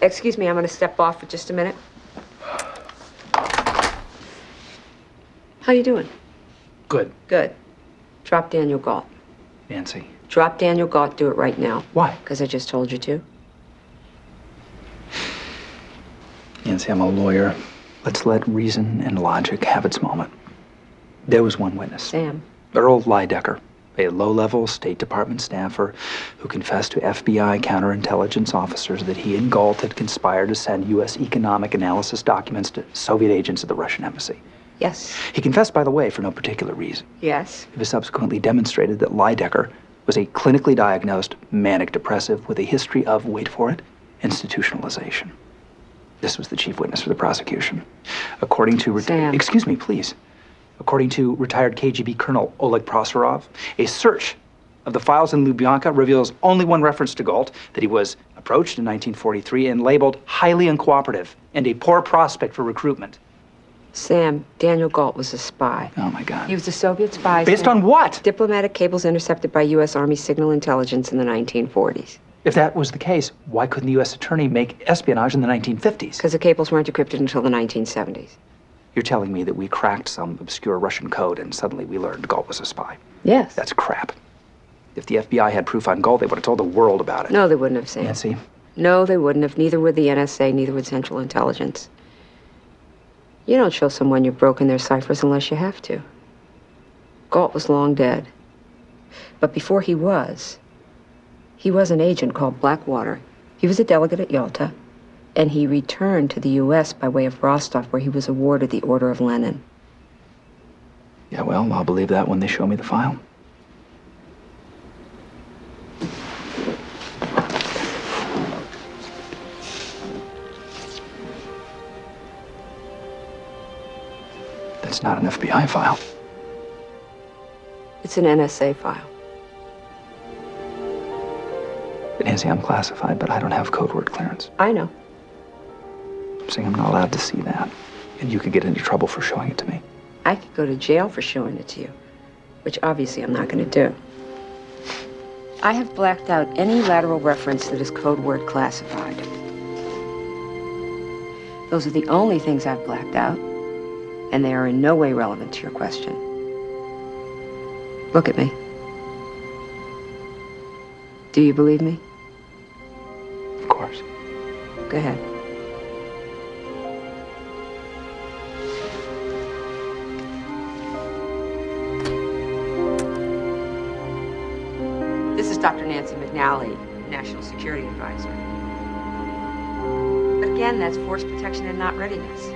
Excuse me, I'm going to step off for just a minute. How you doing? Good. Good. Drop Daniel Galt. Nancy. Drop Daniel Galt. Do it right now. Why? Because I just told you to. Nancy, I'm a lawyer. Let's let reason and logic have its moment. There was one witness. Sam. Earl Lydecker, a low-level State Department staffer who confessed to FBI counterintelligence officers that he and Galt had conspired to send U.S. economic analysis documents to Soviet agents at the Russian embassy. Yes. He confessed, by the way, for no particular reason. Yes. It was subsequently demonstrated that Lydecker was a clinically diagnosed manic depressive with a history of, wait for it, institutionalization. This was the chief witness for the prosecution. According to... Sam. Excuse me, please. According to retired KGB Colonel Oleg Prosorov, a search of the files in Lubyanka reveals only one reference to Galt, that he was approached in 1943 and labeled highly uncooperative and a poor prospect for recruitment. Sam, Daniel Galt was a spy. Oh, my God. He was a Soviet spy. Based on what? Diplomatic cables intercepted by U.S. Army signal intelligence in the 1940s. If that was the case, why couldn't the U.S. attorney make espionage in the 1950s? Because the cables weren't decrypted until the 1970s. You're telling me that we cracked some obscure Russian code and suddenly we learned Galt was a spy? Yes. That's crap. If the FBI had proof on Galt, they would have told the world about it. No, they wouldn't have, Sam. Nancy? No, they wouldn't have. Neither would the NSA, neither would Central Intelligence. You don't show someone you've broken their ciphers unless you have to. Galt was long dead. But before he was an agent called Blackwater. He was a delegate at Yalta, and he returned to the U.S. by way of Rostov, where he was awarded the Order of Lenin. Yeah, well, I'll believe that when they show me the file. That's not an FBI file. It's an NSA file. Nancy, I'm classified, but I don't have code word clearance. I know. I'm saying I'm not allowed to see that. And you could get into trouble for showing it to me. I could go to jail for showing it to you, which obviously I'm not going to do. I have blacked out any lateral reference that is code word classified. Those are the only things I've blacked out, and they are in no way relevant to your question. Look at me. Do you believe me? Of course. Go ahead. This is Dr. Nancy McNally, National Security Advisor. But again, that's force protection and not readiness.